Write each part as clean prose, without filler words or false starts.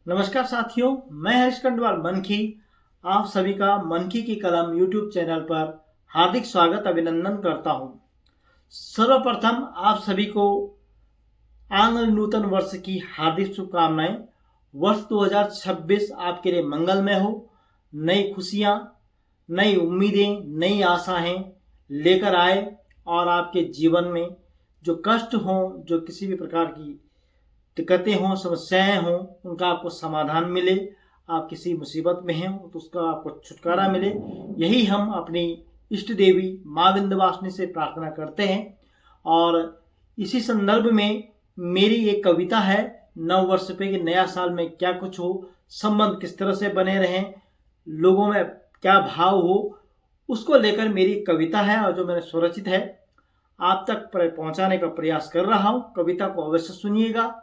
नमस्कार साथियों, मैं हरीश खंडवाल मनखी आप सभी का मनखी की कलम यूट्यूब चैनल पर हार्दिक स्वागत अभिनंदन करता हूं। सर्वप्रथम आप सभी को आंग्ल नूतन वर्ष की हार्दिक शुभकामनाएं। वर्ष 2026 आपके लिए मंगलमय हो। नई खुशियां, नई उम्मीदें, नई आशाएं लेकर आए और आपके जीवन में जो कष्ट हों, जो किसी भी प्रकार की दिक्कतें हों, समस्याएं हों, उनका आपको समाधान मिले। आप किसी मुसीबत में हैं तो उसका आपको छुटकारा मिले, यही हम अपनी इष्ट देवी माँ विंध्यवासिनी से प्रार्थना करते हैं। और इसी संदर्भ में मेरी एक कविता है, नव वर्ष पे कि नया साल में क्या कुछ हो, संबंध किस तरह से बने रहें, लोगों में क्या भाव हो, उसको लेकर मेरी कविता है और जो मैंने स्वरचित है आप तक पहुंचाने का प्रयास कर रहा हूं। कविता को अवश्य सुनिएगा।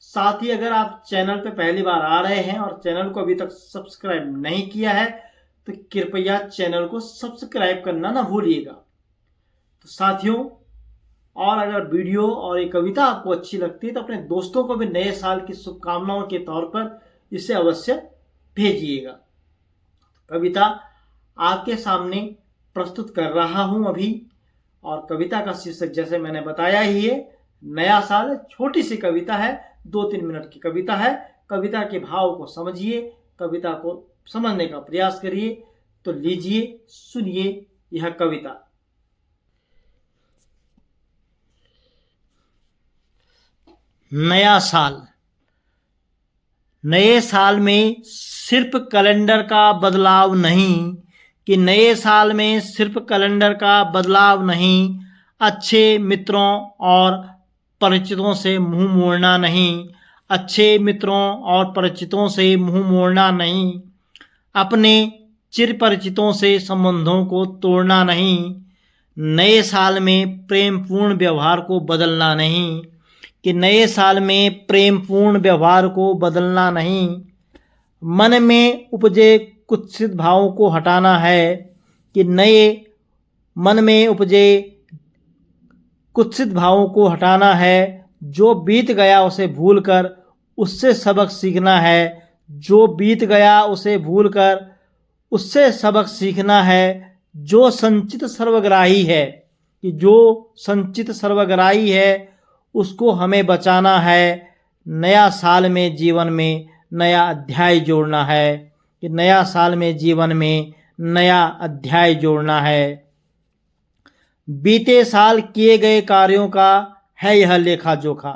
साथ ही अगर आप चैनल पे पहली बार आ रहे हैं और चैनल को अभी तक सब्सक्राइब नहीं किया है तो कृपया चैनल को सब्सक्राइब करना ना भूलिएगा। तो साथियों, और अगर वीडियो और ये कविता आपको अच्छी लगती है तो अपने दोस्तों को भी नए साल की शुभकामनाओं के तौर पर इसे अवश्य भेजिएगा। कविता आपके सामने प्रस्तुत कर रहा हूं अभी। और कविता का शीर्षक जैसे मैंने बताया ही है, नया साल। छोटी सी कविता है, 2-3 मिनट की कविता है। कविता के भाव को समझिए, कविता को समझने का प्रयास करिए। तो लीजिए, सुनिए यह कविता। नया साल। नए साल में सिर्फ कैलेंडर का बदलाव नहीं, कि नए साल में सिर्फ कैलेंडर का बदलाव नहीं, अच्छे मित्रों और परिचितों से मुंह मोड़ना नहीं, अच्छे मित्रों और परिचितों से मुंह मोड़ना नहीं, अपने चिर परिचितों से संबंधों को तोड़ना नहीं, नए साल में प्रेमपूर्ण व्यवहार को बदलना नहीं, कि नए साल में प्रेमपूर्ण व्यवहार को बदलना नहीं, मन में उपजे कुत्सित भावों को हटाना है, कि नए मन में उपजे कुत्सित भावों को हटाना है, जो बीत गया उसे भूलकर उससे सबक सीखना है, जो बीत गया उसे भूलकर उससे सबक सीखना है, जो संचित सर्वग्राही है, कि जो संचित सर्वग्राही है उसको हमें बचाना है, नया साल में जीवन में नया अध्याय जोड़ना है, कि नया साल में जीवन में नया अध्याय जोड़ना है। बीते साल किए गए कार्यों का है यह लेखा जोखा,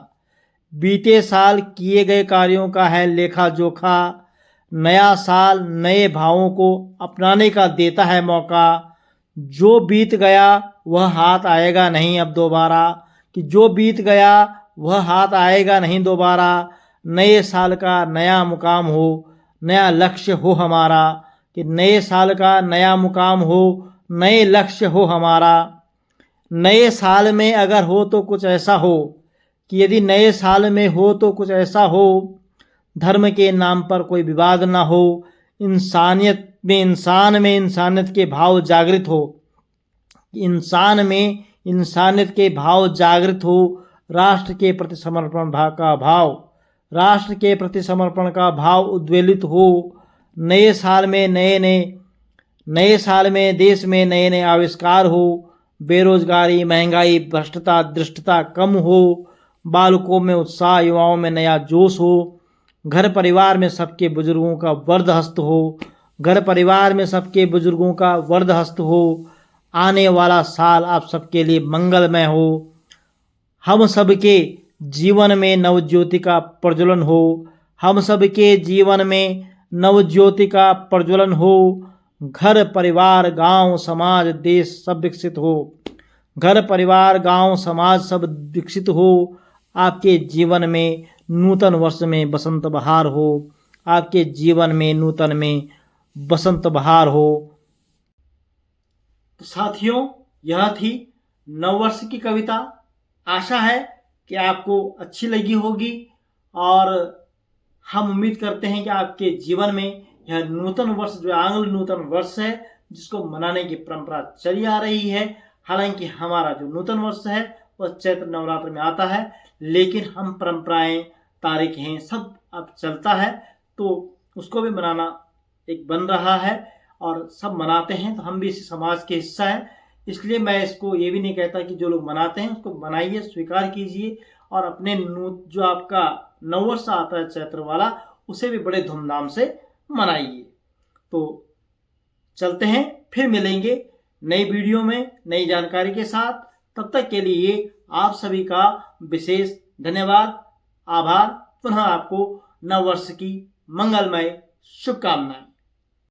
बीते साल किए गए कार्यों का है लेखा जोखा, नया साल नए भावों को अपनाने का देता है मौका, जो बीत गया वह हाथ आएगा नहीं अब दोबारा, कि जो बीत गया वह हाथ आएगा नहीं दोबारा, नए साल का नया मुकाम हो, नया लक्ष्य हो हमारा, कि नए साल का नया मुकाम हो, नए लक्ष्य हो हमारा। नए साल में अगर हो तो कुछ ऐसा हो, कि यदि नए साल में हो तो कुछ ऐसा हो, धर्म के नाम पर कोई विवाद ना हो, इंसानियत में इंसानियत के भाव जागृत हो, इंसान में इंसानियत के भाव जागृत हो, राष्ट्र के प्रति समर्पण का भाव, राष्ट्र के प्रति समर्पण का भाव उद्वेलित हो, नए साल में नए साल में देश में नए नए आविष्कार हो, बेरोजगारी, महंगाई, भ्रष्टता, दृष्टता कम हो, बालकों में उत्साह, युवाओं में नया जोश हो, घर परिवार में सबके बुजुर्गों का वर्ध हस्त हो, घर परिवार में सबके बुजुर्गों का वर्ध हस्त हो, आने वाला साल आप सबके लिए मंगलमय हो, हम सबके जीवन में नवज्योति का प्रज्वलन हो, हम सबके जीवन में नवज्योति का प्रज्वलन हो, घर परिवार गांव समाज देश सब विकसित हो, घर परिवार गांव समाज सब विकसित हो, आपके जीवन में नूतन वर्ष में बसंत बहार हो, आपके जीवन में नूतन में बसंत बहार हो। तो साथियों, यह थी नववर्ष की कविता। आशा है कि आपको अच्छी लगी होगी और हम उम्मीद करते हैं कि आपके जीवन में यह नूतन वर्ष जो आंग्ल नूतन वर्ष है जिसको मनाने की परंपरा चली आ रही है। हालांकि हमारा जो नूतन वर्ष है वह चैत्र नवरात्र में आता है, लेकिन हम परंपराएं, तारीखें सब अब चलता है। तो उसको भी मनाना एक बन रहा है और सब मनाते हैं, तो हम भी इस समाज के हिस्सा हैं। इसलिए मैं इसको ये भी नहीं कहता कि जो लोग मनाते हैं उसको मनाइए, स्वीकार कीजिए और अपने जो आपका नववर्ष आता है चैत्र वाला, उसे भी बड़े धूमधाम से मनाइए। तो चलते हैं, फिर मिलेंगे नई वीडियो में नई जानकारी के साथ। तब तक के लिए आप सभी का विशेष धन्यवाद, आभार। पुनः आपको नववर्ष की मंगलमय शुभकामनाएं।